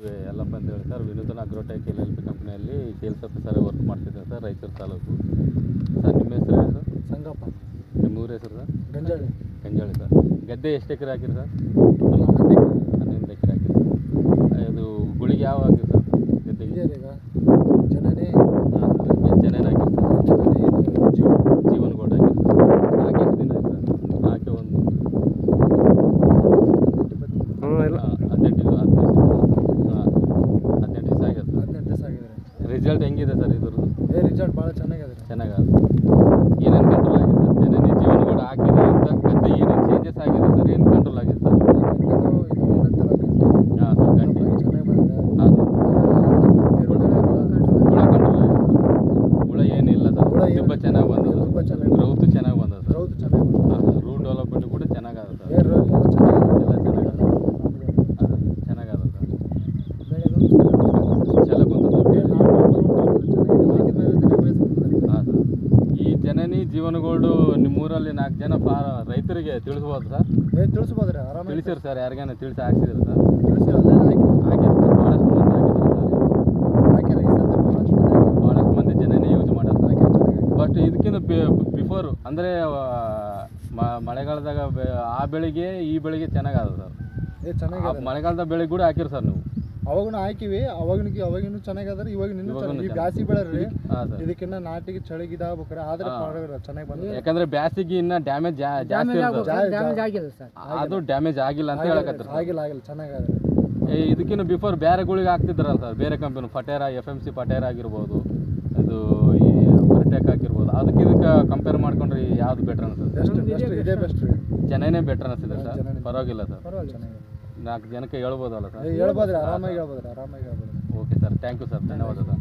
ಯಲ್ಲಪ್ಪ ಅಂತ ಹೇಳಿ ಸರ್, ವಿನೂತನ ಅಗ್ರೋಟೆಕ್ LLP ಕಂಪ್ನಿಯಲ್ಲಿ ಸೇಲ್ಸ್ ಆಫೀಸರ್ ವರ್ಕ್ ಮಾಡ್ತಿದ್ದೇನೆ ಸರ್, ರಾಯಚೂರು ತಾಲೂಕು. ಸರ್ ನಿಮ್ಮ ಹೆಸರು ಏನು ಸರ್? ಸಂಗಪ್ಪ. ನಿಮ್ಮ ಊರ ಹೆಸರು ಸರ್? ಗಂಜಾಳಿ. ಗಂಜಾಳಿ ಸರ್. ಗದ್ದೆ ಎಷ್ಟು ಎಕರೆ ಹಾಕಿರಿ ಸರ್? 11 ಎಕರೆ ಹಾಕಿರಿ ಸರ್. ಅದು ಗುಳಿಗೆ ಯಾವ ಹಾಕಿರಿ ಸರ್ ಗದ್ದೆಗೆ? ಜನನೇ ಜನೇನು ಹಾಕಿರಿ ಸರ್? ಜೀವನ ಗೋಲ್ಡ್ ಹಾಕಿರಿ ಸರ್. ಹಾಕಿ ಎಷ್ಟು ದಿನ ಆಯ್ತು ಸರ್? ಹಾಕಿ ಒಂದು 18 ದಿವಸ ಆಗಿದೆ ಸರ್. 18 ದಿವಸ ಆಗಿದೆ. ರಿಸಲ್ಟ್ ಹೆಂಗಿದೆ ಸರ್ ಇದ್ರದ್ದು? ರಿಸಲ್ಟ್ ಭಾಳ ಚೆನ್ನಾಗಿದೆ. ಚೆನ್ನಾಗಿದೆ. ಏನೇನು ಕಂಟ್ರೋಲ್ ಆಗಿದೆ ಸರ್? ಜನನಿ ಜೀವನ ಗೋಲ್ಡ್ ಹಾಕಿದ್ರೆ ಅಂತ ಗದ್ದೆ ಏನೇನು ಚೇಂಜಸ್ ಆಗಿದೆ ಸರ್? ಏನು ಕಂಟ್ರೋಲ್ ಆಗಿದೆ ಸರ್? ಹಾಂ ಸರ್, ಗಂಟೆ ಚೆನ್ನಾಗಿ ಬಂದಿದೆ. ಹಾಂ ಸರ್. ಹುಳ ಕಂಟ್ರೋಲ್ ಆಗಿದೆ ಸರ್? ಹುಳ ಏನಿಲ್ಲ ಸರ್, ತುಂಬ ಚೆನ್ನಾಗಿ ಬಂದದ. ತುಂಬ ಚೆನ್ನಾಗಿ ಗ್ರೌತು ಚೆನ್ನಾಗಿ ಬಂದದ ಸರ್. ಗ್ರೌತ್ ಚೆನ್ನಾಗಿ ಬಂದಿದೆ. ಹಾಂ ಸರ್. ರೂಟ್ ಡೆವಲಪ್ಮೆಂಟ್ ಕೂಡ ಚೆನ್ನಾಗದ ಸರ್. ಏರ್ ರೋಡ್ ಎಲ್ಲ ಚೆನ್ನಾಗಿದೆ. ಎಲ್ಲ ಚೆನ್ನಾಗದ. ಚೆನ್ನಾಗದ ಸರ್. ಬೆಳೆಗಳು ಛಲ ಬಂದ ಸರ್. ಹಾಂ ಸರ್. ಈ ಜನನಿ ಜೀವನ ಗೋಲ್ಡು ನಿಮ್ಮೂರಲ್ಲಿ 4 ಜನ ರೈತರಿಗೆ ತಿಳಿಸ್ಬೋದು ಸರ್? ತಿಳಿಸ್ಬೋದ್ರಿ ಆರಾಮಾಗಿ ತಿಳಿಸಿರಿ ಸರ್? ಯಾರಿಗಾನ ತಿಳಿಸಿ ಹಾಕ್ಸಿದ್ರು ಸರ್? ತಿಳಿಸಿ ಅಲ್ಲೇ ಹಾಕಿದ್ರು ಸರ್. ಭಾಳಷ್ಟು ಮಂದಿ ಹಾಕಿದ್ರು ಸರ್. ಹಾಕಿರಿ ಈ ಸದ್ಯ ಭಾಳಷ್ಟು ಮಂದಿ ಭಾಳಷ್ಟು ಮಂದಿ ಜನನೇ ಯೂಸ್ ಮಾಡೋದು ಸರ್. ಹಾಕಿರಿ ಚೆನ್ನಾಗಿ. ಬಟ್ ಇದಕ್ಕಿಂತ ಬಿಫೋರ್ ಅಂದರೆ ಮಳೆಗಾಲದಾಗ ಆ ಬೆಳೆಗೆ ಈ ಬೆಳೆಗೆ ಚೆನ್ನಾಗದ ಸರ್. ಚೆನ್ನಾಗಿದೆ. ಮಳೆಗಾಲದ ಬೆಳೆಗೆ ಕೂಡ ಹಾಕಿರಿ ಸರ್ ನೀವು? ಅವಾಗೂ ಹಾಕಿವಿ. ಅವಾಗಿನೂ ಚೆನ್ನಾಗದ್ರ. ಇವಾಗಿನ ಈ ಬ್ಯಾಸಿ ಬೆಳೆ ರೀ. ಹಾಂ ಸರ್. ಇದಕ್ಕಿನ್ನ ನಾಟಿಗೆ ಚಳಿಗೆ ಇದಾಗ್ಬೇಕಾರೆ ಆದ್ರೆ ಚೆನ್ನಾಗಿ ಬಂದಿದೆ. ಯಾಕಂದ್ರೆ ಬ್ಯಾಸಿಗೆ ಇನ್ನ ಡ್ಯಾಮೇಜ್ ಜಾಸ್ತಿ ಆಗಿಲ್ಲ ಸರ್. ಅದು ಡ್ಯಾಮೇಜ್ ಆಗಿಲ್ಲ ಅಂತ ಹೇಳಕತ್ತಾರೆ ಸರ್. ಆಗಿಲ್ಲ ಚೆನ್ನಾಗಿದೆ. ಇದಕ್ಕಿಂತ ಬಿಫೋರ್ ಬೇರೆ ಗುಳಿಗೆ ಹಾಕ್ತಿದ್ರಲ್ಲ ಸರ್, ಬೇರೆ ಕಂಪನಿ ಫಟೇರಾ, FMC ಫಟೇರಾ ಆಗಿರ್ಬೋದು, ಇದು ಈ ವರ್ಟೆಕ್ ಆಗಿರ್ಬೋದು, ಅದಕ್ಕೆ ಇದಕ್ಕೆ ಕಂಪೇರ್ ಮಾಡ್ಕೊಂಡ್ರೆ ಯಾವ್ದು ಬೆಟರ್ ಅನ್ಸುತ್ತೆ? ಬೆಸ್ಟ್ ಇದೇ ಬೆಸ್ಟ್ ರೀ. ಜನನೇ ಬೆಟರ್ ಅನಿಸಿದೆ ಸರ್? ಪರವಾಗಿಲ್ಲ ಸರ್. ಚೆನ್ನಾಗಿದೆ. 4 ಜನಕ್ಕೆ ಹೇಳ್ಬೋದಲ್ಲ ಸರ್? ಹೇಳ್ಬೋದ್ರಿ, ಆರಾಮಾಗಿ ಹೇಳ್ಬೋದು. Okay sir, thank you sir, ಧನ್ಯವಾದ ಸರ್.